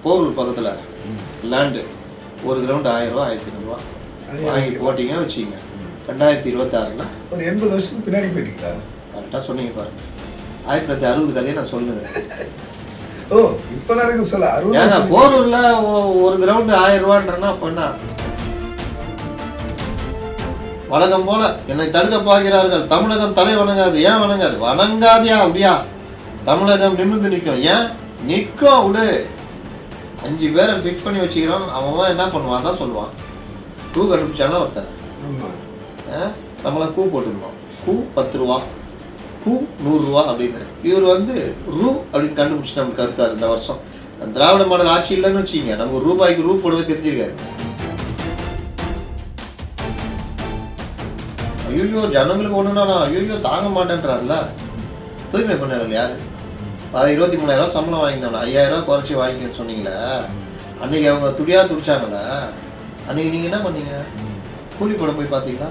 போரூர் பக்கத்தில் லேண்டு ஒரு கிரவுண்டு 1000 ரூபா 1500 ரூபா வாங்கி போட்டிங்க வச்சிங்க. 2026 ஒரு 80 வருஷத்துக்கு பின்னாடி போயிட்டீங்களா? கரெக்டாக சொன்னீங்க பாருங்க. 1960 கதையை நான் சொல்லுங்க. ஓ இப்போ நடக்க சொல்ல 60 போரூரில் ஒரு கிரவுண்டு 1000 ரூபான்றன்னா அப்போ என்ன? வழக்கம் போல என்னை தடுக்க பார்க்கிறார்கள். தமிழகம் தலை வணங்காது. ஏன் வணங்காது? வணங்காதியா அப்படியா? தமிழகம் நிமிர்ந்து நிற்கும். ஏன் நிற்கும்? விடு. 5 பேரை ஃபிக்ஸ் பண்ணி வச்சுக்கிறோம். அவன் என்ன பண்ணுவான் தான் சொல்லுவான். பூ கண்டுபிடிச்சானா ஒருத்தன் நம்மளை பூ போட்டுருந்தோம். பூ 10 ரூபா, பூ 100 ரூபா அப்படின்னு. இவர் ரூ அப்படின்னு கண்டுபிடிச்சி நமக்கு கருத்தாரு. இந்த வருஷம் திராவிட மாடல் ஆட்சி இல்லைன்னு வச்சுங்க, நமக்கு ரூபாய்க்கு ரூ போடவே தெரிஞ்சிருக்காரு. ஐயோ ஜனங்களுக்கு ஒன்றுனா ஐயோ தாங்க மாட்டேன்றாருல. தூய்மை பண்ணல யாரு? 23,000 ரூபா சம்பளம் வாங்கினோம். 5,000 ரூபா குறைச்சி வாங்கிக்கன்னு சொன்னீங்களே. அன்னைக்கு அவங்க துடியா துடிச்சாங்களே. அன்னைக்கு நீங்க என்ன பண்ணீங்க? கூலி படம் போய் பார்த்தீங்களா?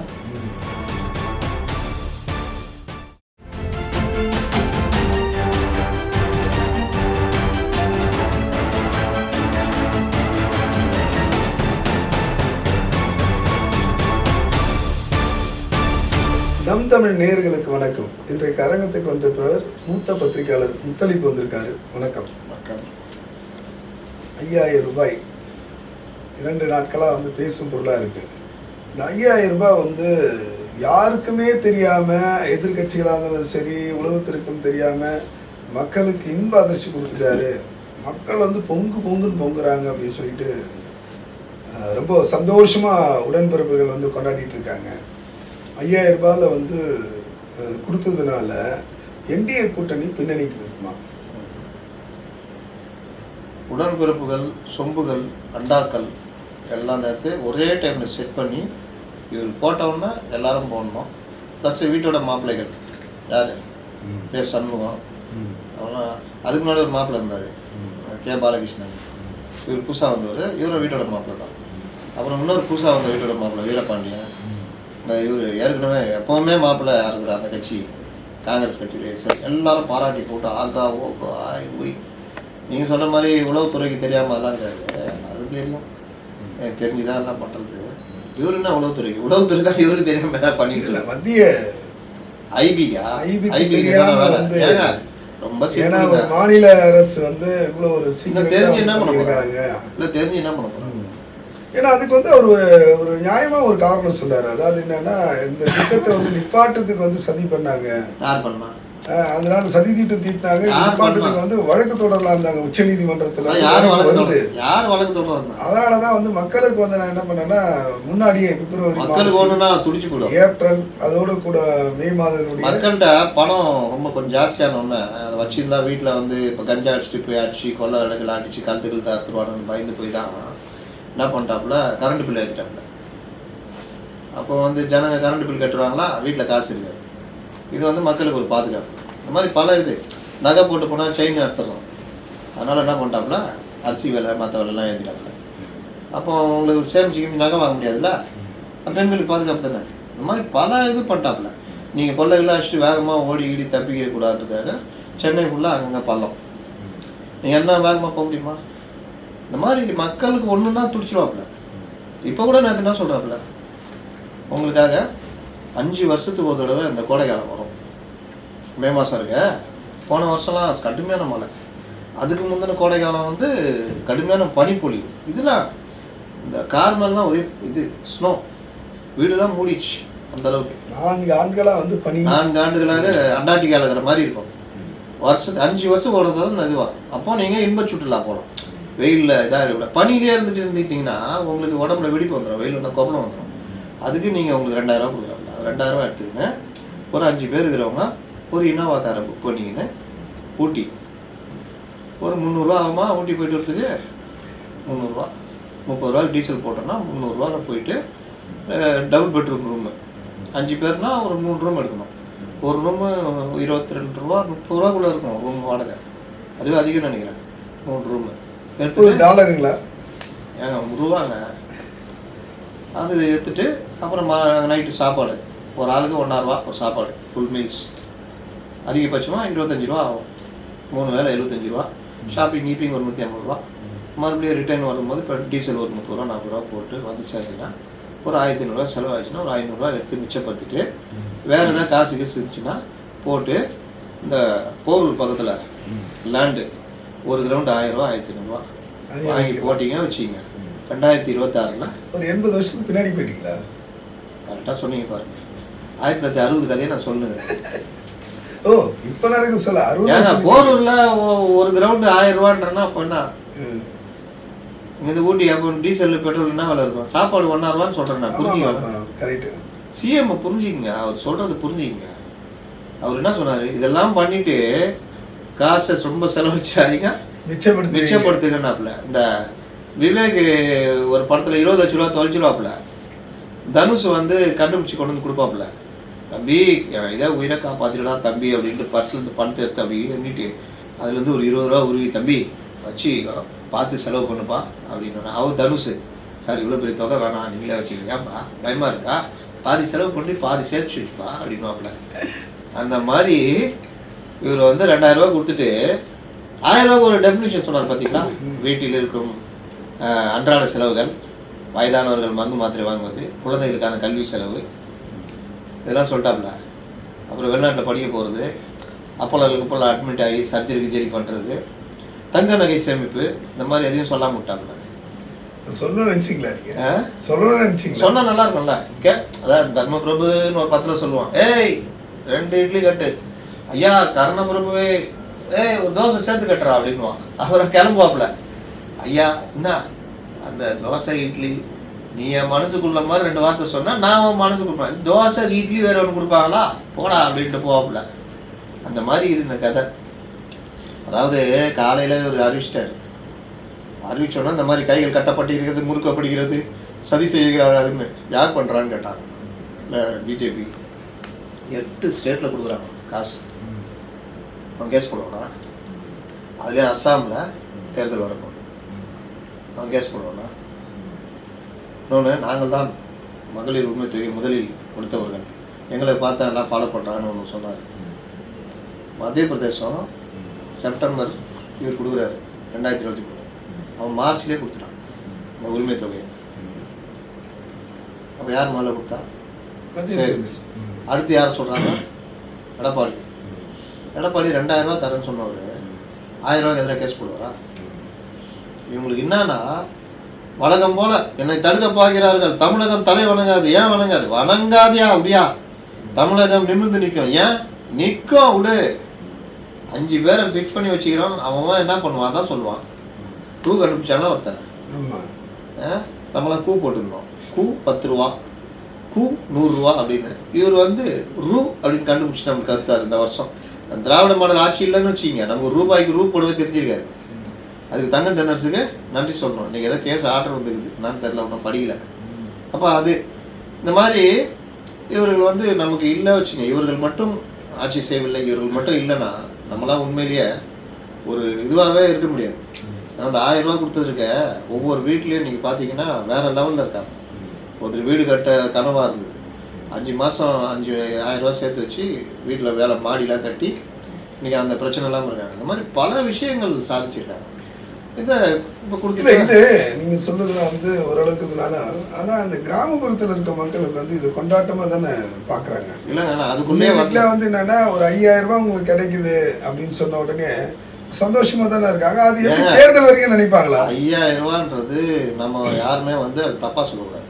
நம் தமிழ் நேயர்களுக்கு வணக்கம். இன்றைக்கு அரங்கத்துக்கு வந்திருப்பவர் மூத்த பத்திரிகையாளர் முத்தலிப்பு வந்திருக்காரு. வணக்கம். வணக்கம். 5000 ரூபாய் 2 நாட்களாக பேசும் பொருளாக இருக்கு. இந்த 5000 ரூபாய் யாருக்குமே தெரியாம, எதிர்கட்சிகளாக இருந்தாலும் சரி, உலகத்திற்கும் தெரியாம மக்களுக்கு இன்ப அதிர்ச்சி கொடுத்துட்டாரு. மக்கள் பொங்கு பொங்குன்னு பொங்குறாங்க அப்படின்னு சொல்லிட்டு ரொம்ப சந்தோஷமா உடன்பிறப்புகள் கொண்டாடிட்டு இருக்காங்க. 5000 ரூபாயில் கொடுத்ததுனால என்டிஏ கூட்டணி பின்னணிக்கு இருக்குமா? உடன்பிறப்புகள், சொம்புகள், அண்டாக்கள் எல்லாம் நேரத்து ஒரே டைமில் செட் பண்ணி இவர் போட்டவுடனே எல்லாரும் போடணும். ப்ளஸ் வீட்டோட மாப்பிள்ளைகள் யார்? பேர் சண்முகம். அவெல்லாம் அதுக்கு முன்னாடி ஒரு மாப்பிள்ளை இருந்தார், கே பாலகிருஷ்ணன். இவர் புதுசாக வந்தவர். இவரும் வீட்டோட மாப்பிள்ளை தான். அப்புறம் இன்னொரு புதுசாக வந்த வீட்டோட மாப்பிள்ளை வீரபாண்டியன். இவர் ஏற்கனவே எப்போவுமே மாப்பிள்ளை இருக்கிற அந்த கட்சி காங்கிரஸ் கட்சியிலே. சரி, எல்லாரும் பாராட்டி போட்டு ஆகா ஓகோ ஆய் ஒய். நீங்கள் சொன்ன மாதிரி உளவுத்துறைக்கு தெரியாமல் அதெல்லாம் கிடையாது. அது தெரியும், எனக்கு தெரிஞ்சுதான் எல்லாம் பண்ணுறது. இவர் என்ன உளவுத்துறைக்கு? உளவுத்துறை தான் இவருக்கு தெரியாமல் எதாவது பண்ணிக்கல. மத்திய ஐபியா ரொம்ப மாநில அரசு இவ்வளோ ஒரு தெரிஞ்சு என்ன பண்ண போறாங்க? இல்லை தெரிஞ்சு என்ன பண்ண போறாங்க? ஏன்னா அதுக்கு அவர் ஒரு நியாயமா ஒரு காரணம் சொல்றாரு. அதாவது என்னன்னா, இந்த திட்டத்தை நிப்பாட்டத்துக்கு சதி பண்ணாங்க. யார் பண்ணா? அதனால சதி திட்டம் தீட்டினாங்க. நிப்பாட்டத்துக்கு வழக்கு தொடரலாம் இருந்தாங்க உச்ச நீதிமன்றத்துல. அதனாலதான் மக்களுக்கு நான் என்ன பண்ணேன்னா, முன்னாடியே பிப்ரவரி, ஏப்ரல், அதோட கூட மே மாதம் மக்கள்கிட்ட பணம் ரொம்ப கொஞ்சம் ஜாஸ்தியான ஒண்ணு அதை வச்சிருந்தா வீட்டுல இப்ப கஞ்சா அடிச்சுட்டு போய் அடிச்சு கொள்ள இடங்கள் அடிச்சு கழுத்துக்கள் தருவானு பயந்து போய் தான் என்ன பண்ணிட்டாப்புல, கரண்ட் பில் ஏற்றிட்டாப்புல. அப்போ ஜனங்க கரண்ட் பில் கட்டுவாங்களா, வீட்டில் காசு இருக்காது. இது மக்களுக்கு ஒரு பாதுகாப்பு. இந்த மாதிரி பல நகை போட்டு போனால் செயின் எடுத்துடலாம். அதனால் என்ன பண்ணிட்டாப்புல, அரிசி விலை மற்ற விலைலாம் ஏற்றிட்டாப்புல. அப்போ உங்களுக்கு சேமிச்சு நகை வாங்க முடியாதுல்ல, பெண்களுக்கு பாதுகாப்பு தானே. இந்த மாதிரி பல பண்ணிட்டாப்புல. நீங்கள் கொள்ளைகளை அடிச்சுட்டு வேகமாக ஓடி ஈடி தப்பிக்க கூடாதுக்காக சென்னை ஃபுல்லாக அங்கங்கே பள்ளம். நீங்கள் என்ன வேகமாக போக முடியுமா? இந்த மாதிரி மக்களுக்கு ஒன்றுன்னா துடிச்சிருவாப்புல. இப்போ கூட நான் என்ன சொல்கிறாப்புல, உங்களுக்காக 5 வருஷத்துக்கு ஒரு தடவை இந்த கோடைக்காலம் வரும். மே மாதம் இருக்க. போன வருஷம்லாம் கடுமையான மழை. அதுக்கு முந்தின கோடைக்காலம் கடுமையான பனிப்பொழிவு. இதெல்லாம் இந்த கார் மேலாம் ஒரே ஸ்னோ, வீடுலாம் மூடிச்சு அந்த அளவுக்கு. 4 ஆண்டுகளாக 4 ஆண்டுகளாக அண்டார்டிகாவில் இருக்கிற மாதிரி இருக்கும். வருஷத்துக்கு 5 வருஷம் ஓடுறது அதுவா. அப்போ நீங்கள் இன்ப சுற்றுலா போகலாம். வெயிலில் இதாக இருக்கக்கூடாது. பனியிலே இருந்துட்டீங்கன்னா உங்களுக்கு உடம்புல வெடிப்பு வந்துடும், வெயில் கொப்பளம் வந்துடும். அதுக்கு நீங்கள் உங்களுக்கு 2000 ரூபா கொடுக்குறாங்க. 2000 ரூபா எடுத்துக்கின்னு ஒரு 5 பேர் இருக்கிறவங்க ஒரு இனோவா காரை புக் பண்ணிக்கின்னு ஊட்டி ஒரு 300 ரூபா ஆகுமா? ஊட்டி போயிட்டு வரதுக்கு 300 ரூபா, 30 ரூபா டீசல் போட்டோன்னா 300 ரூபாவில் போயிட்டு டபுள் பெட்ரூம் ரூமு 5 பேர்னா ஒரு 3 ரூம் எடுக்கணும். ஒரு ரூமு 22 ரூபா 30 ரூபாக்குள்ளே இருக்கும் ரூம் வாடகை. அதுவே அதிகம் நினைக்கிறேன். 3 ரூமு $30 ஏங்க ரூபாங்க. அது எடுத்துட்டு அப்புறம் நைட்டு சாப்பாடு ஒரு ஆளுக்கு 1,000 ரூபா ஒரு சாப்பாடு, ஃபுல் மீல்ஸ். அதிகபட்சமாக 25 ரூபா ஆகும். 3 வேளை 75 ரூபா. ஷாப்பிங் கீப்பிங் ஒரு 150 ரூபா. மறுபடியும் ரிட்டர்ன் வரும்போது இப்போ டீசல் ஒரு 30 ரூபா 40 ரூபா போட்டு வந்து சேர்த்துன்னா ஒரு 1500 செலவாச்சுன்னா ஒரு 500 ரூபா எடுத்து மிச்சப்படுத்திட்டு வேறு ஏதாவது காசு இருந்துச்சுன்னா போட்டு இந்த போரூர் பக்கத்தில் லேண்டு ஒரு கிரவுண்டு 1000 ரூபா 1500 ரூபா வாங்கி போட்டிங்க வச்சிங்க 2026 ஒரு 80 வருஷத்துக்கு பின்னாடி போயிட்டீங்களா? கரெக்டாக சொன்னீங்க பாருங்க. 1960 கதையை நான் சொன்னேன். ஓ இப்போ நடக்க சொல்ல 60 போரூர்ல ஒரு கிரவுண்டு 1000 ரூபான்றனா அப்போ என்ன இங்கே ஊட்டி அப்போ டீசல் பெட்ரோல் என்ன விலை இருக்கும்? சாப்பாடு 1.5 ரூபான்னு சொல்கிறேன் நான். புரிஞ்சுங்க கரெக்டு. சிஎம் புரிஞ்சுக்கங்க, அவர் சொல்கிறது புரிஞ்சுக்கங்க. அவர் என்ன சொன்னார், இதெல்லாம் பண்ணிட்டு காசை ரொம்ப செலவழிச்சாதீங்க, மிச்சப்படுத்துங்கன்னாப்புல. இந்த விவேக் ஒரு படத்தில் 20 லட்ச ரூபா தொலைச்சிருவாப்புல, தனுஷ் வந்து கண்டுபிடிச்சி கொண்டு வந்து கொடுப்பாப்புல, தம்பி இதே உயிரை காப்பாற்றிடா தம்பி அப்படின்ட்டு பர்ஸ்லேருந்து பணத்தை எடுத்து அப்படி எண்ணிட்டு அதுலேருந்து ஒரு 20 ரூபா உருவி தம்பி வச்சு பார்த்து செலவு பண்ணுப்பா அப்படின்னு. அவர் தனுஷ் சார் இவ்வளோ பெரிய தொகை வேணாம் நீங்களே வச்சுக்கோங்க, ஏன்ப்பா பயமாக இருக்கா, பாதி செலவு பண்ணி பாதி சேர்த்து வச்சுப்பா அப்படின்வாப்புல. அந்த மாதிரி இவர் வந்து 2000 ரூபா கொடுத்துட்டு 1000 ரூபாய்க்கு ஒரு டெஃபினிஷன் சொன்னார் பார்த்தீங்களா. வீட்டில் இருக்கும் அன்றாட செலவுகள், வயதானவர்கள் மருந்து மாத்திரை வாங்குவது, குழந்தைகளுக்கான கல்வி செலவு, இதெல்லாம் சொல்லிட்டாப்புல. அப்புறம் வெளிநாட்டில் படிக்க போகிறது, அப்போல அட்மிட் ஆகி சர்ஜரி பண்ணுறது, தங்க நகை சேமிப்பு, இந்த மாதிரி எதையும் சொல்லாம விட்டாப்புல. சொல்லணும்னு நினச்சிங்களா நீங்கள்? சொல்லணும்னு நினச்சிங்களா? சொன்னால் நல்லா இருக்கும்ல. அதான் தர்மபிரபுன்னு ஒரு பத்திரம் சொல்லுவான், ஏய் 2 இட்லி கட்டு, ஐயா கர்ணபிரபுவே ஏய் ஒரு தோசை சேர்த்து கட்டுறா அப்படின்வான். அப்புறம் கிளம்புவாப்புல, ஐயா என்ன அந்த தோசை இட்லி நீ என் மனசுக்குள்ள மாதிரி 2 வார்த்தை சொன்னா நான் உன் மனசு கொடுப்பேன், தோசை இட்லி வேற ஒன்று கொடுப்பாங்களா போடா அப்படின்ட்டு போவாப்புல. அந்த மாதிரி இது இந்த கதை. அதாவது காலையில் ஒரு அறிவிச்சோன்னா இந்த மாதிரி கைகள் கட்டப்பட்டு இருக்கிறது, முறுக்கப்படுகிறது, சதி செய்கிறாருன்னு யார் பண்ணுறான்னு கேட்டாங்க. இல்லை பிஜேபி 8 ஸ்டேட்டில் கொடுக்குறாங்க காசு. அவன் கேஸ் போடுவானா? அதுலேயும் அஸ்ஸாமில் தேர்தல் வரப்போகுது, அவன் கேஸ் போடுவானா? இன்னொன்று, நாங்கள் தான் மகளிர் உரிமை தொகை முதலில் கொடுத்தவர்கள், எங்களை பார்த்தா எல்லாம் ஃபாலோ பண்ணுறான்னு ஒன்று சொன்னார். மத்திய பிரதேசம் செப்டம்பர் இவர் கொடுக்குறாரு 2023, அவன் மார்ச்லேயே கொடுத்துட்டான் இந்த உரிமை தொகையை. அப்போ யார் முதல்ல கொடுத்தா? சரி, அடுத்து யார் சொல்கிறாங்க? எடப்பாடி 2000 ரூபா தரேன்னு சொன்னவர் 1000 ரூபாய்க்கு எதிராக கேஸ் போடுவாரா? இவங்களுக்கு என்னன்னா, வழக்கம் போல என்னை தடுக்க பார்க்கிறார்கள், தமிழகம் தலை வணங்காது. ஏன் வணங்காது? வணங்காதியா அப்படியா? தமிழகம் நிமிர்ந்து நிற்கும். ஏன் நிற்கும்? விடு, 5 பேரை ஃபிக்ஸ் பண்ணி வச்சுக்கிறோம். அவன் என்ன பண்ணுவான் தான் சொல்லுவான். கூ கண்டுபிடிச்சானா ஒருத்தன், நம்மளாம் கூ போட்டுருந்தோம், கூ 10 ரூபா, கூ 100 ரூபா அப்படின்னு. இவர் வந்து ரூ அப்படின்னு கண்டுபிடிச்சி நமக்கு கருத்தார். இந்த வருஷம் திராவிட மாடல் ஆட்சி இல்லைன்னு வச்சுக்கிங்க, நமக்கு ரூபாய்க்கு ரூ போடவே தெரிஞ்சிருக்காது. அதுக்கு தங்க தென்னரசுக்கு நன்றி சொல்லணும். இன்றைக்கி ஏதோ கேஸ் ஆர்டர் வந்துக்குது, என்னன்னு தெரில, ஒன்றும் படிக்கல. அப்போ அது இந்த மாதிரி இவர்கள் வந்து நமக்கு இல்லை வச்சுங்க, இவர்கள் மட்டும் ஆட்சி செய்யவில்லை, இவர்கள் மட்டும் இல்லைன்னா நம்மளாம் உண்மையிலேயே ஒரு இதுவாகவே இருக்க முடியாது. அந்த 1000 ரூபா கொடுத்துருக்க ஒவ்வொரு வீட்லேயும் நீங்கள் பார்த்தீங்கன்னா வேறு லெவலில் இருக்காங்க. ஒருத்தர் வீடு கட்ட கனவாக இருந்தது, 5 மாதம் 5000 ரூபா சேர்த்து வச்சு வீட்டில் வேலை மாடிலாம் கட்டி இன்றைக்கி அந்த பிரச்சனை இல்லாமல் இருக்காங்க. இந்த மாதிரி பல விஷயங்கள் சாதிச்சிருக்காங்க. இதை இப்போ கொடுக்கல. இது நீங்கள் சொல்லுறதுல வந்து ஓரளவுக்கு இதனால, ஆனால் அந்த கிராமப்புறத்தில் இருக்க மக்களுக்கு வந்து இது கொண்டாட்டமாக தானே பார்க்குறாங்க. இல்லைங்க, அதுக்குள்ளே வீட்டில் வந்து என்னென்னா ஒரு 5000 ரூபா உங்களுக்கு கிடைக்குது அப்படின்னு சொன்ன உடனே சந்தோஷமா தானே இருக்காங்க. அது எப்படி தேர்தல் வரைக்கும் நினைப்பாங்களா? 5000 ரூபான்றது நம்ம யாருமே வந்து அது தப்பா சொல்லக்கூடாது.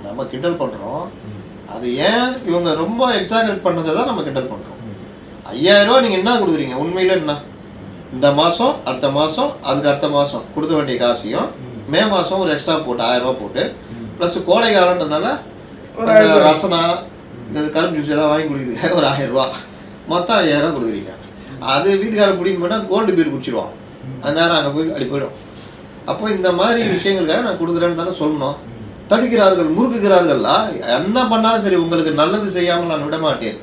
நம்ம கிண்டல் பண்றோம். அது ஏன் இவங்க ரொம்ப எக்ஸாகரேட் பண்ணதை தான் நம்ம கிண்டல் பண்றோம். 5000 ரூபா நீங்க என்ன கொடுக்குறீங்க? உண்மையில என்ன, இந்த மாசம் அடுத்த மாசம் அதுக்கு அடுத்த மாசம் கொடுக்க வேண்டிய காசையும் மே மாசம் ஒரு எக்ஸ்ட்ரா போட்டு 1000 ரூபா போட்டு பிளஸ் கோடை காலன்றதுனால ஒரு ரசனா கரும்பு ஜூஸ் ஏதாவது வாங்கி குடிக்குது ஒரு 1000 ரூபா, மொத்தம் 5000 ரூபா கொடுக்குறீங்க. அது வீட்டுக்காரன் பிடின்னு போட்டால் கோல்டு பீர் குடிச்சிடுவான், அந்த நேரம் அங்கே போய் அடி போயிடும். அப்போ இந்த மாதிரி விஷயங்களுக்காக நான் கொடுக்குறேன்னு தானே சொல்லணும். தடுக்கிறார்கள், முறுக்குகிறார்கள்ல, என்ன பண்ணாலும் சரி உங்களுக்கு நல்லது செய்யாமல் நான் விட மாட்டேன்.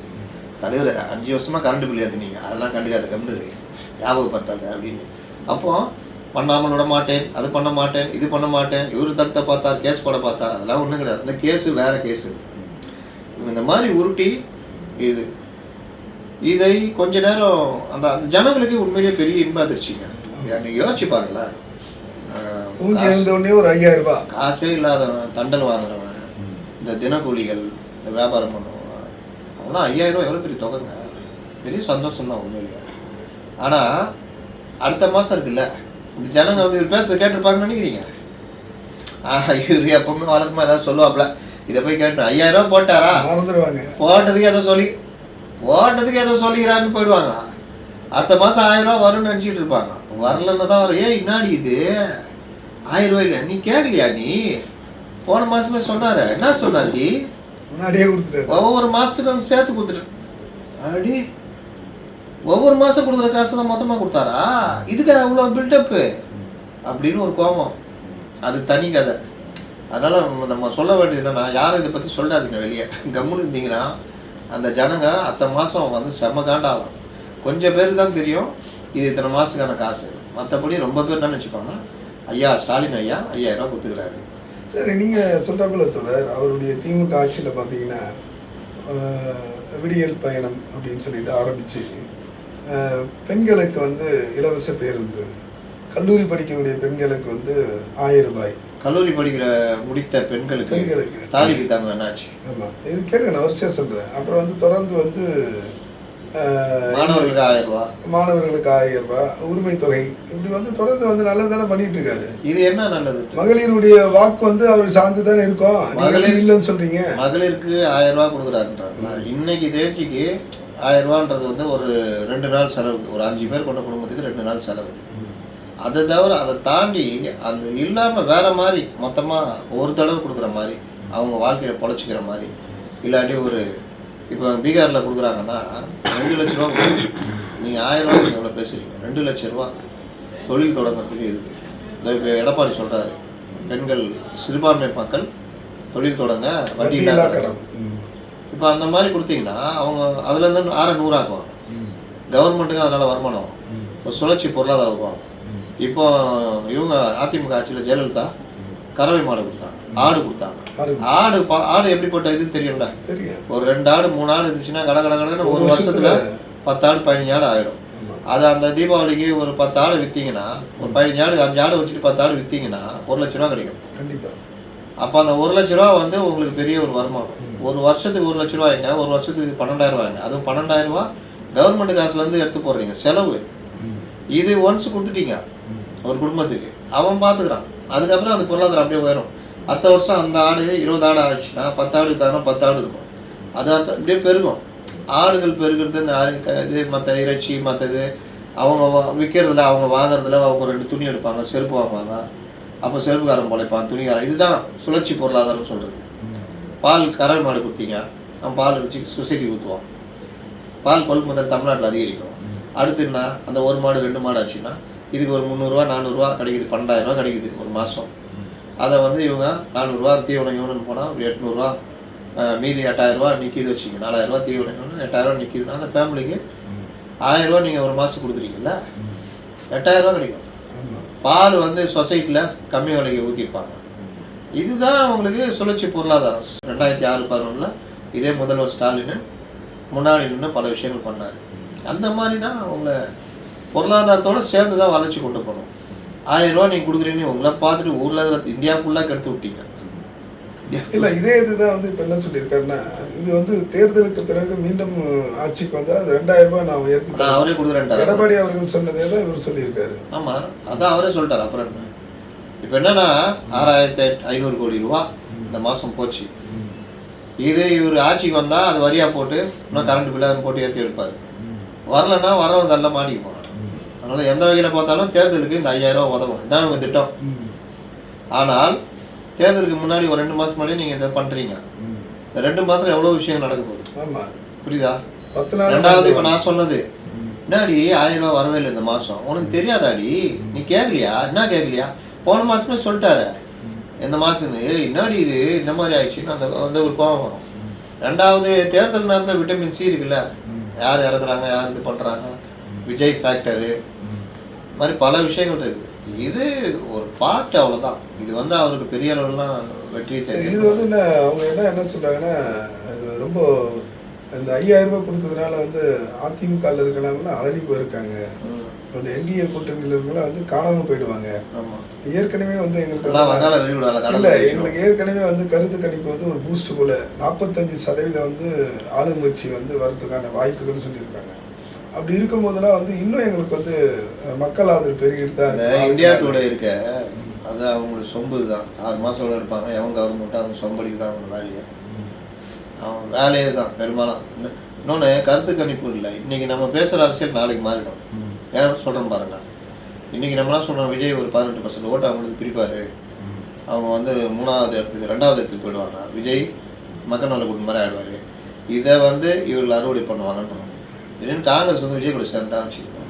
தலைவர் 5 வருஷமாக கரண்ட் பில் ஏற்றுனீங்க, அதெல்லாம் கண்டுக்காத, கண்டு ஞாபகப்படுத்தாத அப்படின்னு. அப்போ பண்ணாமல் விட மாட்டேன், அது பண்ண மாட்டேன், இது பண்ண மாட்டேன், இவர் தடுத்த பார்த்தார், கேஸ் போட பார்த்தார், அதெல்லாம் ஒன்றும் கிடையாது. இந்த கேஸு வேறு கேஸு. இந்த மாதிரி உருட்டி இது இதை கொஞ்ச நேரம் அந்த ஜனங்களுக்கு உண்மையிலேயே பெரிய இன்பம் அதிர்ச்சிங்க. நீங்கள் யோசிச்சு பாருங்களேன், தூங்கி எழுந்த உடனே ஒரு 5000 ரூபாய். காசே இல்லாதவன், தண்டல் வாங்குறவன், இந்த தினக்கூலிகள், இந்த வியாபாரம் பண்ணுறவங்க, அவங்களாம் 5000 ரூபா எவ்வளோ பெரிய தொகைங்க, பெரிய சந்தோஷம் தான் உண்மையில. ஆனால் அடுத்த மாதம் இருக்குல்ல, இந்த ஜனங்க வந்து இவர் பேச கேட்டிருப்பாங்கன்னு நினைக்கிறீங்க? இவர் எப்பவுமே வழக்கமாக ஏதாவது சொல்லுவாப்புல, இதை போய் கேட்டேன் 5000 ரூபா போட்டாரா, மறந்துடுவாங்க, போட்டதுக்கு எதோ சொல்லிக்கிறான்னு போயிடுவாங்க. அடுத்த மாதம் 1000 ரூபா வரும்னு நினச்சிட்டு இருப்பாங்க. வரலன்னு தான் வரும். ஏன் இன்னாடி இது 1000 ரூபாய் இல்லை, நீ கேட்கலையா? நீ போன மாதமே சொன்னார, என்ன சொன்னார்? நீ முன்னாடியே கொடுத்துட்டு ஒவ்வொரு மாதத்துக்கும் சேர்த்து கொடுத்துட்டு அப்படி ஒவ்வொரு மாதம் கொடுக்குற காசு தான் மொத்தமாக கொடுத்தாரா, இதுக்கு அவ்வளோ பில்டப்பு அப்படின்னு ஒரு கோபம். அது தனி கதை. அதனால் நம்ம சொல்ல வேண்டியது என்னன்னா, யாரும் இதை பற்றி சொல்லாதீங்க. வெளியே கம்முன்னு இருந்தீங்கன்னா அந்த ஜனங்க அடுத்த மாதம் வந்து செம்ம காண்டாகும். கொஞ்சம் பேருக்கு தான் தெரியும் இது இத்தனை மாதத்துக்கான காசு. மற்றபடி ரொம்ப பேர் தான் வச்சுப்பாங்க, ஐயா ஸ்டாலின் ஐயா 5000 ரூபா கொடுத்துக்கிறாரு. சரி, நீங்கள் சொல்கிறப்பல தொடர் அவருடைய திமுக ஆட்சியில் பார்த்தீங்கன்னா விடியல் பயணம் அப்படின்னு சொல்லிட்டு ஆரம்பித்து பெண்களுக்கு வந்து இலவச பேருந்து, கல்லூரி படிக்கக்கூடிய பெண்களுக்கு வந்து 1000 ரூபாய், கல்லூரி படிக்கிற முடித்த பெண்களுக்கு தாலிக்கு தாங்க என்னாச்சு? ஆமாம், இது கேளுங்க, நான் வரிசையாக சொல்கிறேன். அப்புறம் வந்து தொடர்ந்து வந்து மாணவர்களுக்கு 1000 ரூபா, மாணவர்களுக்கு 1000 ரூபாய் உரிமை தொகை, இப்படி வந்து தொடர்ந்து வந்து நல்லது தானே பண்ணிட்டு இருக்காரு. இது என்ன நல்லது? மகளிருடைய வாக்கு வந்து அவர் சார்ந்து தானே இருக்கும். மகளிர் இல்லைன்னு சொல்றீங்க, மகளிருக்கு 1000 ரூபா கொடுக்குறாருன்றாங்க. இன்னைக்கு தேர்ச்சிக்கு 1000 ரூபான்றது வந்து ஒரு 2 நாள் செலவுக்கு, ஒரு 5 பேர் கொண்ட குடும்பத்துக்கு 2 நாள் செலவு. அதை தவிர அதை தாண்டி அந்த இல்லாமல் வேற மாதிரி மொத்தமாக ஒரு தடவை கொடுக்குற மாதிரி, அவங்க வாழ்க்கையை பொழைச்சிக்கிற மாதிரி, இல்லாட்டி ஒரு இப்போ பீகாரில் கொடுக்குறாங்கன்னா 2 லட்ச ரூபா நீங்கள் 1000 ரூபா எவ்வளோ பேசுகிறீங்க? 2 லட்ச ரூபா தொழில் தொடங்கிறதுக்கு இருக்குது. இப்போ எடப்பாடி சொல்கிறாரு, பெண்கள் சிறுபான்மை மக்கள் தொழில் தொடங்க வட்டி இல்லாத கடன். இப்போ அந்த மாதிரி கொடுத்தீங்கன்னா அவங்க அதுலேருந்து 100 ஆக்குவாங்க. கவர்மெண்ட்டுக்கு அதனால் வருமானம் வரும், ஒரு சுழற்சி பொருளாதாரம் இருக்கும். இப்போ இவங்க அதிமுக ஆட்சியில் ஜெயலலிதா கறவை மாடு கொடுத்தாங்க, ஆடு கொடுத்தாங்க. ஆடு எப்படிப்பட்ட இதுன்னு தெரியும்ல, ஒரு 2 ஆடு 3 ஆடு இருந்துச்சுன்னா கடன்னு ஒரு வருஷத்துல 10 ஆடு 15 ஆடு ஆகிடும். அது அந்த தீபாவளிக்கு ஒரு 10 ஆடு விற்றீங்கன்னா, ஒரு 15 ஆடு 5 ஆடு வச்சுட்டு 10 ஆடு விற்றீங்கன்னா 1 லட்ச ரூபா கிடைக்கும். கண்டிப்பாக. அப்போ அந்த 1 லட்ச ரூபா வந்து உங்களுக்கு பெரிய ஒரு வருமானம். ஒரு வருஷத்துக்கு 1 லட்ச ரூபாய்ங்க, ஒரு வருஷத்துக்கு 12000 ரூபாய்ங்க. அதுவும் 12000 ரூபா கவர்மெண்ட் காசுலேருந்து எடுத்து போடுறீங்க செலவு. இது ஒன்ஸ் கொடுத்துட்டீங்க ஒரு குடும்பத்துக்கு, அவன் பார்த்துக்கிறான். அதுக்கப்புறம் அந்த பொருளாதாரம் அப்படியே உயரும். அடுத்த வருஷம் அந்த ஆடு 20 ஆடு ஆச்சுன்னா 10 ஆடு இருக்காங்க, 10 ஆடு இருக்கும். அது அப்படியே பெருகும். ஆடுகள் பெருகிறது, இது மற்ற இறைச்சி மற்றது அவங்க விற்கிறதுல, அவங்க வாங்குறதுல, அவங்க 2 துணி எடுப்பாங்க, செருப்பு வாங்குவாங்க. அப்போ செருப்புக்காரன் பொழைப்பான், துணிக்காரன். இதுதான் சுழற்சி பொருளாதாரம்னு சொல்கிறது. பால் கறவை மாடு கொடுத்தீங்க, அவன் பால் வச்சு சொசைட்டி ஊற்றுவான். பால் கொள்முதல் தமிழ்நாட்டில் அதிகரிக்கும். அடுத்து என்ன, அந்த 1 மாடு 2 மாடு ஆச்சுன்னா இதுக்கு ஒரு 300 ரூபா 400 ரூபா கிடைக்குது, 12000 ரூபா கிடைக்குது ஒரு மாதம். அதை வந்து இவங்க 400 ரூபா தீவனம் இவனு போனால் ஒரு 800 ரூபா, மீதி 8000 ரூபா நிற்கிது வச்சுக்கோங்க. 4000 ரூபா தீவனம் 8000 ரூபா நிற்கிதுன்னா அந்த ஃபேமிலிக்கு 1000 ரூபா நீங்கள் ஒரு மாதம் கொடுக்குறீங்கல்ல, 8000 ரூபா கிடைக்கும். பால் வந்து சொசைட்டியில் கம்மி விலைக்கு ஊற்றிருப்பாங்க. இதுதான் அவங்களுக்கு சுழற்சி பொருளாதாரம். 2006-11 இதே முதல்வர் ஸ்டாலின் முன்னாடி நின்று பல விஷயங்கள் பண்ணார். அந்த மாதிரி தான் அவங்கள பொருளாதாரத்தோடு சேர்ந்து தான் வளர்ச்சி கொண்டு போகணும். 1000 ரூபா நீங்கள் கொடுக்குறீங்கன்னு உங்களை பார்த்துட்டு ஊரில் இந்தியா ஃபுல்லாக கெடுத்து விட்டீங்க. இல்லை, இதே இதுதான் வந்து இப்போ என்ன சொல்லியிருக்காருன்னா, இது வந்து தேர்தலுக்கு பிறகு மீண்டும் ஆட்சிக்கு வந்தால் அது 2000 ரூபாய் நான் உயர்த்தி அவரே கொடுக்குறேன்ட்டார். எடப்பாடி அவர்கள் சொன்னதே தான் இவர் சொல்லியிருக்காரு. ஆமாம், அதான் அவரே சொல்லிட்டார். அப்புறம் என்ன இப்போ என்னன்னா 6500 கோடி ரூபா இந்த மாதம் போச்சு. இது இவர் ஆட்சிக்கு வந்தால் அது வரியாக போட்டு இன்னும் கரண்ட் பில்லாக போட்டு ஏற்றி வைப்பார். வரலன்னா வரவங்க தள்ள மாட்டிக்குவாங்க. அதனால் எந்த வகையில் பார்த்தாலும் தேர்தலுக்கு இந்த 5000 ரூபா உதவும். இதுதான் இவங்க திட்டம். ஆனால் தேர்தலுக்கு முன்னாடி ஒரு 2 மாதம் முன்னாடி நீங்கள் இதை பண்ணுறீங்க. இந்த 2 மாதத்தில் எவ்வளோ விஷயம் நடக்க போகுது, புரியுதா? ரெண்டாவது இப்போ நான் சொன்னது என்னாடி 1000 ரூபா வரவே இல்லை இந்த மாதம், உனக்கு தெரியாதாடி? நீ கேட்கலையா? என்ன கேட்கலையா? போன மாதமே சொல்லிட்டாரு இந்த மாதம் என்னாடி இது இந்த மாதிரி ஆயிடுச்சுன்னு அந்த ஒரு கோபம் வரும். ரெண்டாவது தேர்தல் நேரத்தில் விட்டமின் சி இருக்குல்ல, யார் இறக்குறாங்க, யார் இது பண்ணுறாங்க, விஜய் ஃபேக்டரு மாதிரி பல விஷயங்கள் இருக்குது. இது ஒரு பார்ட், அவ்வளோதான். இது வந்து அவருக்கு பெரிய அளவுலாம் வெற்றி தெரியும். இது வந்து என்ன அவங்க என்ன சொல்கிறாங்கன்னா, இது ரொம்ப இந்த 5000 ரூபாய் கொடுத்ததுனால வந்து அதிமுகவில் இருக்கிறவங்களாம் அலறி போயிருக்காங்க. இப்போ இந்த என்டிஏ கூட்டணியில் இருக்கவங்களாம் வந்து காணாமல் போயிடுவாங்க. ஆமாம், ஏற்கனவே வந்து எங்களுக்கு எல்லாம் வந்தாலும் வெளியிடுவாங்க. இல்லை, எங்களுக்கு ஏற்கனவே வந்து கருத்து கணிப்பு வந்து ஒரு பூஸ்ட் போல் 45% வந்து ஆளுங்கட்சி வந்து வரதுக்கான வாய்ப்புகள் சொல்லியிருக்காங்க. அப்படி இருக்கும் போதெல்லாம் வந்து இன்னும் எங்களுக்கு வந்து மக்கள் ஆதரவு பெருகிட்டு தான் இந்த இந்தியா டுடே இருக்க அது அவங்களுக்கு சொம்பு தான். 6 மாதம் இருப்பாங்க. எவன் கவர்மெண்ட்டு அவங்க சொம்படிக்கு தான் அவங்க வேலையை, அவன் வேலையே தான் பெரும்பாலும். இன்னொன்று கருத்து கணிப்பு இல்லை. இன்றைக்கி நம்ம பேசுகிற அரசியல் நாளைக்கு மாறிடும். ஏன் சொல்கிறேன்னு பாருங்க. இன்றைக்கி நம்மளாம் சொல்கிறோம் விஜய் ஒரு 18% ஓட்டு அவங்களுக்கு பிரிப்பார், அவங்க வந்து 3வது இடத்துக்கு 2வது இடத்துக்கு போயிடுவாங்க, விஜய் மக்கள் நல கூட்டம் மாதிரி ஆகிடுவார், இதை வந்து இவர்கள் அறுவடை பண்ணுவாங்கன்றோம். இதுன்னு காங்கிரஸ் வந்து விஜய் கூட சேர்ந்தான்னு வச்சுக்கோங்க,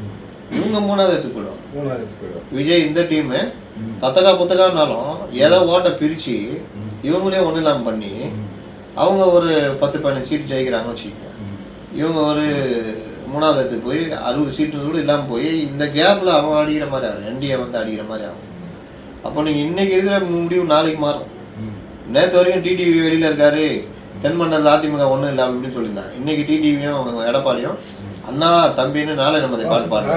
இவங்க 3வது இடத்துக்கு போயிடுவாங்க. விஜய் இந்த டீமு தத்தகா புத்தகானாலும் ஏதோ ஓட்டை பிரித்து இவங்களே ஒன்றும் இல்லாமல் பண்ணி அவங்க ஒரு 10-15 சீட்டு ஜெயிக்கிறாங்கன்னு வச்சுக்கோங்க. இவங்க ஒரு 3வது இடத்துக்கு போய் 60 சீட்டு கூட இல்லாமல் போய் இந்த கேப்பில் அவன் அடிக்கிற மாதிரி ஆகும், என்டிஏ வந்து அடிக்கிற மாதிரி ஆகும். அப்போ நீங்கள் இன்றைக்கி இருக்கிற முடிவு நாளைக்கு மாறும். நேற்று வரைக்கும் டிடிவி வெளியில் இருக்காரு, தென்மண்டலத்தில் அதிமுக ஒன்றும் இல்லை அப்படின்னு சொல்லியிருந்தாங்க. இன்றைக்கி டிடிவியும் எடப்பாடியும் அண்ணா தம்பின்னு நாளை நம்ம அதை பார்ப்பாங்க.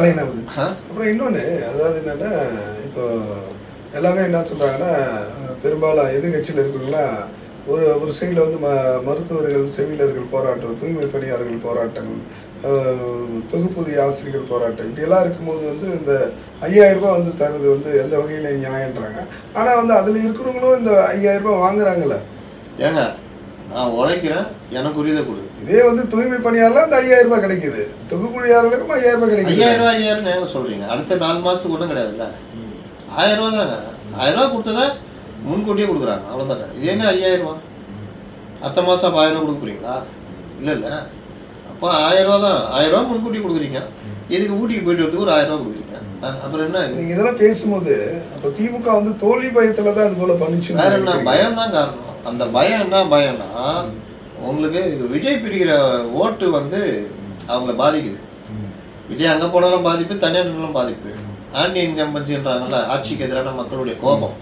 அப்புறம் இன்னொன்று, அதாவது என்னென்னா இப்போ எல்லாமே என்ன சொல்கிறாங்கன்னா, பெரும்பாலும் எதிர்கட்சியில் இருக்கிறவங்களா ஒரு சைடில் வந்து மருத்துவர்கள், செவிலியர்கள் போராட்டம், தூய்மை பணியாளர்கள் போராட்டங்கள், தொகுப்பூதிய ஆசிரியர்கள் போராட்டம், இப்படியெல்லாம் இருக்கும்போது வந்து இந்த 5000 ரூபாய் வந்து தருது வந்து எந்த வகையில் நியாயன்றாங்க. ஆனால் வந்து அதில் இருக்கிறவங்களும் இந்த 5000 ரூபாய் வாங்குறாங்கல்ல. ஏங்க நான் உழைக்கிறேன், எனக்கு உரியதை கொடு. இதே வந்து தூய்மை பணியாளர் அந்த 5000 ரூபாய் கிடைக்குது, தொகுப்பூழியாளர்களுக்கும் 5000 ரூபாய் கிடைக்குது. 5000 ஏங்க சொல்கிறீங்க? அடுத்த 4 மாதத்துக்கு ஒன்றும் கிடையாதுல்ல, 1000 ரூபா தாங்க. 1000 ரூபா கொடுத்ததை முன்கூட்டியே கொடுக்குறாங்க, அவ்வளோதாங்க. இது என்ன 5000 ரூபா? அடுத்த மாதம் அப்போ 1000 ரூபா கொடுக்க போகிறீங்களா? இல்லை. அப்போ 1000 ரூபா தான். 1000 ரூபா முன்கூட்டி கொடுக்குறீங்க, இதுக்கு ஊட்டிக்கு போயிட்டு வரதுக்கு ஒரு 1000 ரூபா கொடுக்குறீங்க. அப்புறம் என்ன? நீங்கள் இதெல்லாம் பேசும்போது அப்போ திமுக வந்து தோல்வி பயத்தில் தான் அது போல் பண்ணிச்சு. வேற என்ன? பயம் தான் காரணம். அந்த பயம் என்ன பயம்னா, உங்களுக்கு விஜய் பிரிக்கிற ஓட்டு வந்து அவங்கள பாதிக்குது. விஜய் அங்கே போனாலும் பாதிப்பு, தனியார் நிலம் பாதிப்பு. ஆன்டி இன்கம்பன்சின்றாங்கல்ல, ஆட்சிக்கு எதிரான மக்களுடைய கோபம்.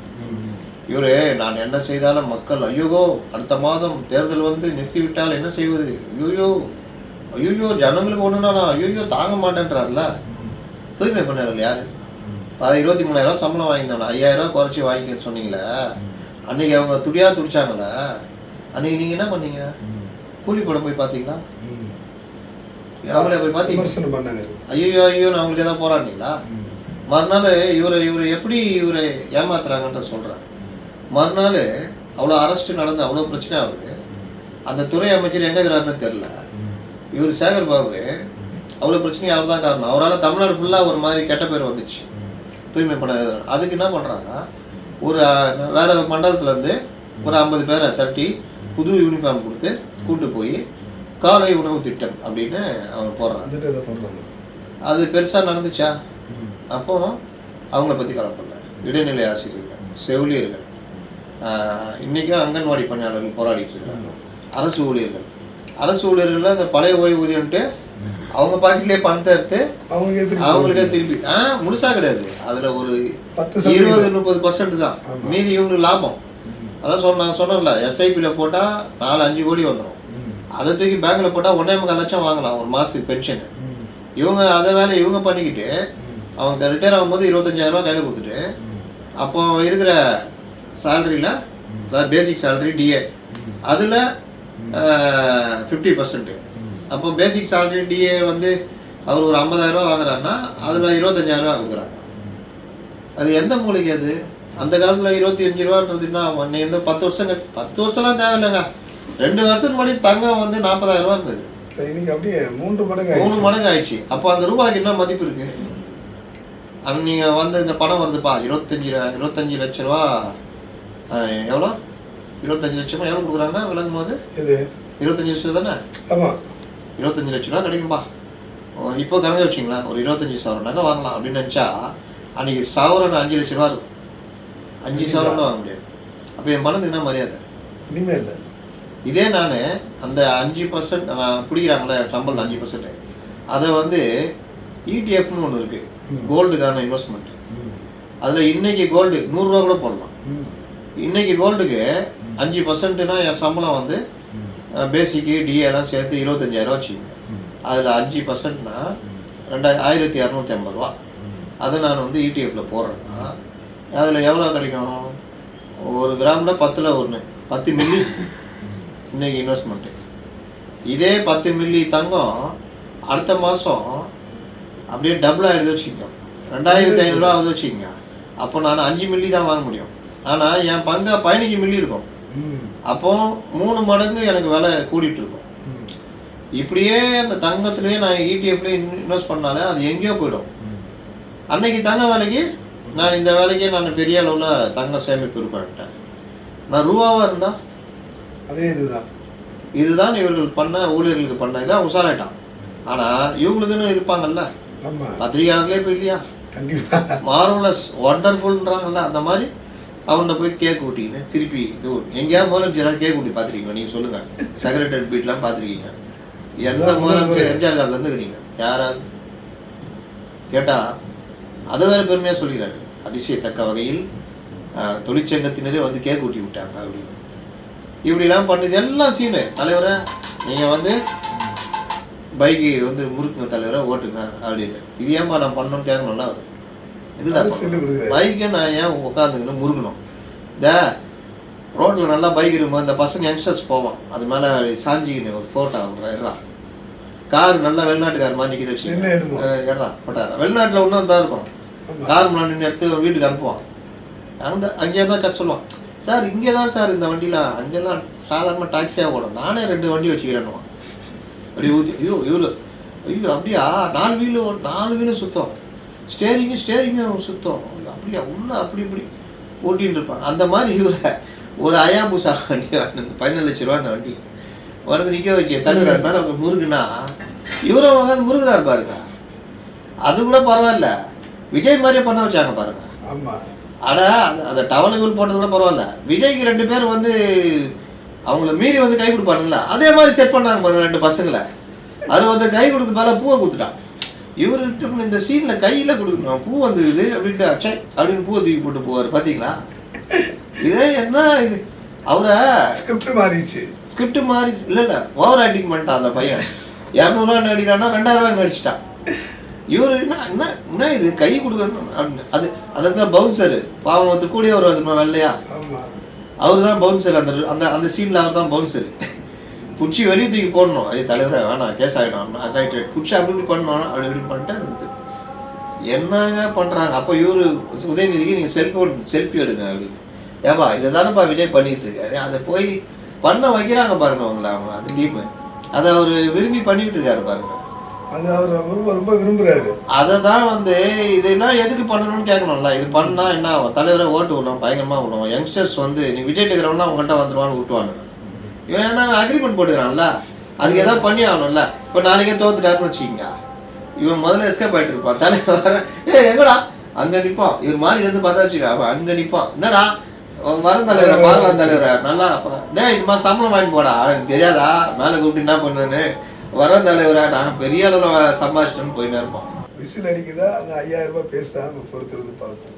இவரு நான் என்ன செய்தாலும் மக்கள் ஐயோ அடுத்த மாதம் தேர்தல் வந்து நிறுத்திவிட்டால் என்ன செய்வது, ஐயோ ஜனங்களுக்கு ஒன்றுனா ஐயோ தாங்க மாட்டேன்றாருல. தூய்மை பண்ணார்கள் யாரு? 23,000 சம்பளம் வாங்கியிருந்தாங்க, 5000 ரூபா குறைச்சி வாங்கிக்கன்னு சொன்னீங்களே, அன்னைக்கு அவங்க துடிச்சாங்களே, அன்னைக்கு நீங்கள் என்ன பண்ணீங்க? கூலி படம் போய் பார்த்தீங்களா? அவங்களே போய் பார்த்தீங்க? ஐயோ நான் அவங்களுக்கு எதாவது போராடினீங்களா? மறுநாள் இவரை எப்படி இவரை ஏமாத்துறாங்கன்ற சொல்கிறேன். மறுநாள் அவ்வளோ அரெஸ்ட்டு நடந்து அவ்வளோ பிரச்சனை ஆகுது. அந்த துறை அமைச்சர் எங்கே இருக்கிறாருன்னு தெரில. இவர் சேகர் பாபு அவ்வளோ பிரச்சனையும் அவர் தான் காரணம். அவரால் தமிழ்நாடு ஃபுல்லாக ஒரு மாதிரி கெட்ட பேர் வந்துச்சு தூய்மை பண்ண. அதுக்கு என்ன பண்ணுறாங்க, ஒரு வேறு மண்டலத்துலேருந்து ஒரு 50 பேரை தட்டி புது யூனிஃபார்ம் கொடுத்து கூப்பிட்டு போய் காலை உணவு திட்டம் அப்படின்னு அவர் போடுறாங்க. அது பெருசாக நடந்துச்சா? அப்போ அவங்கள பற்றி கவலைப்படல. இடைநிலை ஆசிரியர்கள், செவிலியர்கள், இன்றைக்கும் அங்கன்வாடி பணியாளர்கள் போராடிட்டு இருக்காங்க. அரசு ஊழியர்கள் அந்த பழைய ஓய்வூதியம்ட்டு அவங்க பாக்கெட்லேயே பணத்தை எடுத்து அவங்களுக்கே திருப்பி முழுசாக கிடையாது, அதில் ஒரு 20-30% தான், மீதி இவங்களுக்கு லாபம். அதான் நான் சொன்னேன்ல, எஸ்ஐபியில் போட்டால் 4-5 கோடி வந்துடும், அதை தூக்கி பேங்க்கில் போட்டால் 1.25 லட்சம் வாங்கலாம் ஒரு மாதத்துக்கு பென்ஷனு. இவங்க அதை வேலை இவங்க பண்ணிக்கிட்டு அவங்க ரிட்டையர் ஆகும்போது 25,000 ரூபா கையில் கொடுத்துட்டு, அப்போ இருக்கிற சேலரியில், அதாவது பேசிக் சேலரி டிஏ, அதில் 50%. அப்போ பேசிக் சேலரி டிஏ வந்து அவர் ஒரு 50,000 ரூபா வாங்குறாருன்னா அதில் 25,000 ரூபா கொடுக்குறாங்க. அது எந்த மூலிகை? அது அந்த காலத்தில் 25 ரூபான்றதுன்னா எந்த 10 வருஷம்லாம் தேவையில்லைங்க. 2 வருஷத்துக்கு முன்னாடி தங்கம் வந்து 40,000 ரூபா இருந்தது, இன்னைக்கு அப்படியே 3 மடங்கு ஆயிடுச்சு. அப்போ அந்த ரூபாய்க்கு என்ன மதிப்பு இருக்கு? நீங்கள் வந்து இந்த பணம் வருதுப்பா 25 லட்ச ரூபா, எவ்வளோ 25 லட்சமா எவ்வளோ கொடுக்குறாங்க விளங்கும் போது? 25 லட்சம் தானே? ஆமாம், 25 லட்ச ரூபா கிடைக்கும்பா. இப்போ கணக்கு வச்சிங்களா, ஒரு 25,000 நகை வாங்கலாம் அப்படின்னு நினச்சா அன்றைக்கி சவரன் 5 லட்ச ரூபா இருக்கும். 5 சவரன் வாங்க முடியாது. அப்போ என் பணத்துக்கு என்ன மரியாதை? இனிமேல் இல்லை. இதே நான் அந்த 5% நான் பிடிக்கிறாங்களே சம்பளம் 5%, அதை வந்து இடிஎஃப்னு ஒன்று இருக்குது, கோல்டுக்கான இன்வெஸ்ட்மெண்ட். அதில் இன்றைக்கி கோல்டு 100 ரூபா கூட போடலாம். இன்றைக்கி கோல்டுக்கு 5%னா என் சம்பளம் வந்து பேசிக்கு டிஏலாம் சேர்த்து 25,000 ரூபா வச்சுக்கோங்க. அதில் 5%னா 1250 ரூபா. அதை நான் வந்து ETF போடுறேன்னா அதில் எவ்வளோ கிடைக்கும்? 1 கிராமில் 10ல் 1 10 மில்லி இன்றைக்கி இன்வெஸ்ட்மெண்ட்டு. இதே 10 மில்லி தங்கம் அடுத்த மாதம் அப்படியே டபுள் ஆகிடுது வச்சுக்கோங்க, 2500 ஆகுது வச்சுக்கோங்க. அப்போ நான் 5 மில்லி தான் வாங்க முடியும். ஆனால் என் பங்கை 15 மில்லி இருக்கும். அப்போ 3 மடங்கு எனக்கு விலை கூடிட்டு இருக்கும். இப்படியே அந்த தங்கத்துலேயே நான் ETF இன்வெஸ்ட் பண்ணாலே அது எங்கேயோ போயிடும். அன்னைக்கு தங்க வேலைக்கு நான் இந்த வேலைக்கே நான் பெரிய அளவில் தங்க சேமிப்பு இருப்பேன்ட்டேன். நான் ரூபாவாக இருந்தால் அதே இதுதான் இவர்கள் பண்ண ஊழியர்களுக்கு பண்ண இதான் உசாராயிட்டான். ஆனால் இவங்களுக்குன்னு இருப்பாங்கல்ல, பத்திரிகையாளர்களே இப்போ இல்லையா, மார்வலஸ் ஒண்டர்ஃபுல்ன்றாங்கல்ல, அந்த மாதிரி அவன்கிட்ட போய் கேக் ஊட்டின்னு திருப்பி இது எங்கேயாவது முதலமைச்சர் கேக் ஊட்டி பார்த்துருக்கீங்க? நீங்கள் சொல்லுங்கள். செக்ரட்டரி பீட்லாம் பார்த்துருக்கீங்க? எந்த முதலமைச்சர் எம்ஜிஆர் காலத்துலேருந்து இருக்கிறீங்க யாராவது கேட்டால் அதை வேறு பெருமையாக சொல்லிடுறாரு. அதிசயத்தக்க வகையில் தொழிற்சங்கத்தினரே வந்து கேக் ஊட்டி விட்டாங்க அப்படின்னு. இப்படிலாம் பண்ணது எல்லாம் சீனு. தலைவரை நீங்கள் வந்து பைக்கு வந்து முறுக்குங்க தலைவரை ஓட்டுங்க அப்படின்னு. இது ஏன்பா நான் பண்ணணும்னு கேட்கணும்ல. அவர் இதுதான் பைக்கை நான் ஏன் உட்காந்துக்கணும் முறுக்கணும்? இந்த ரோட்டில் நல்லா பைக் இருக்கும்போது இந்த பசங்க யங்ஸ்டர்ஸ் போவான், அது மேலே சாஞ்சிக்கின்னு ஒரு ஃபோட்டோ எறா கார் நல்லா வெளிநாட்டுக்கார் மாதிரி நிற்கிது வச்சு எறா போட்டாரா. வெளிநாட்டில் ஒன்றும் தான் இருக்கும், கார் முன்னாடி நின்று எடுத்து வீட்டுக்கு அனுப்புவான். அங்கேயே தான் கஷ்டம் சொல்லுவான், சார் இங்கே தான் சார் இந்த வண்டிலாம், அங்கெல்லாம் சாதாரண டாக்ஸியாக ஓடும், நானே 2 வண்டி வச்சுக்கிறேன்னுவான். அப்படி ஊற்றி ஐயோ அப்படியா 4 வீலும் சுத்தம், ஸ்டேரிங்கும் சுத்தம், அப்படியா உள்ள அப்படி இப்படி ஓட்டின்னு இருப்பாங்க. அந்த மாதிரி இவரை ஒரு அயாபுசா வண்டி 15 லட்ச ரூபா அந்த வண்டி வந்து நிற்க வச்சு தடுக்கிறார் மேலே முருகுனா இவரும் உட்காந்து முருகுறாரு பாருங்க. அது கூட பரவாயில்ல, விஜய் மாதிரியே பண்ண வச்சாங்க பாருங்க. அட அந்த டவலுக்குள் போட்டது கூட பரவாயில்ல, விஜய்க்கு 2 பேர் வந்து அவங்கள மீறி வந்து கை கொடுப்பானுங்களா, அதே மாதிரி செட் பண்ணாங்க பாருங்க 2 பசங்களை. அது வந்து கை கொடுத்து மேலே பூவை கொடுத்துட்டான். இவர்கிட்ட இந்த சீனில் கையில் கொடுக்கணும், பூ வந்துக்குது அப்படின்ட்டு அச்சே அப்படின்னு பூவை தூக்கி போட்டு போவார். பார்த்தீங்களா? இதே என்ன இது, அவரை ஸ்கிரிப்ட் மாறி இல்லை ஓவர் ஆக்டிங் பண்ணிட்டான் அந்த பையன். 200 ரூபா நடிக்கிறான்னா 2000 ரூபாய் நடிச்சிட்டான். இவர் என்ன இது கை கொடுக்கணும் அப்படின்னு. அது தான் பவுன்சரு பாவம் வந்து கூடிய ஒரு வெள்ளையா அவர் தான் பவுன்சர். அந்த அந்த சீனில் அவர் தான் பவுன்சரு. புடிச்சி வெளியே தூக்கி போடணும், அது தலைவரை வேணாம் கேஸ் ஆகிடும் புடிச்சு அப்படி இப்படி பண்ணணும் அப்படி இப்படி பண்ணிட்டு இருந்தது. என்னங்க பண்ணுறாங்க? அப்போ இவர் உதயநிதிக்கு நீங்கள் செல்ஃபி எடுங்க அப்படின்னு. ஏப்பா இதை தானேப்பா விஜய் பண்ணிட்டு இருக்காரு, அதை போய் பண்ண வைக்கிறாங்க பாருங்க அவங்கள. அவங்க அது டீமு அதை அவர் விரும்பி பண்ணிட்டு இருக்காரு பாருங்க. அது அவர் ரொம்ப ரொம்ப விரும்புறாரு. அதை தான் வந்து இதெல்லாம் எதுக்கு பண்ணணும்னு கேட்கணும்ல. இது பண்ணா என்ன ஆகும்? தலைவரை ஓட்டு விடுவோம், பயங்கரமாக விடுவோம். யங்ஸ்டர்ஸ் வந்து நீ விஜய் இருக்கிறவனா அவங்கள்ட்ட வந்துடுவான்னு விட்டுவாங்க. இவன் ஏன்னா அக்ரிமெண்ட் போட்டுக்கிறான்ல, அதுக்கு எதாவது பண்ணி ஆகணும்ல. இப்போ நாளைக்கே தோத்துட்டாருன்னு வச்சுக்கிங்க, இவன் முதல்ல எஸ்கேப் ஆகிட்டு இருப்பான். தலைவர் எங்கடா அங்கே நிற்பான், இவர் மாதிரி இருந்து பார்த்தா வச்சுக்க அவன் அங்கே நிற்பான். என்னடா வரும் தலைவரை பார்க்கலாம் தலைவரை நல்லா இது மாதிரி சம்பளம் வாங்கி போடா, எனக்கு தெரியாதா மேலே கூப்பிட்டு என்ன பண்ணுன்னு வர தலைவரை நாங்கள் பெரிய அளவில் சம்பாதிச்சிட்டோன்னு போயின்னு இருப்போம். விசில் அடிக்குதா அந்த 5000 ரூபாய் பேசுதான் நம்ம பொறுக்கிறது பார்ப்போம்.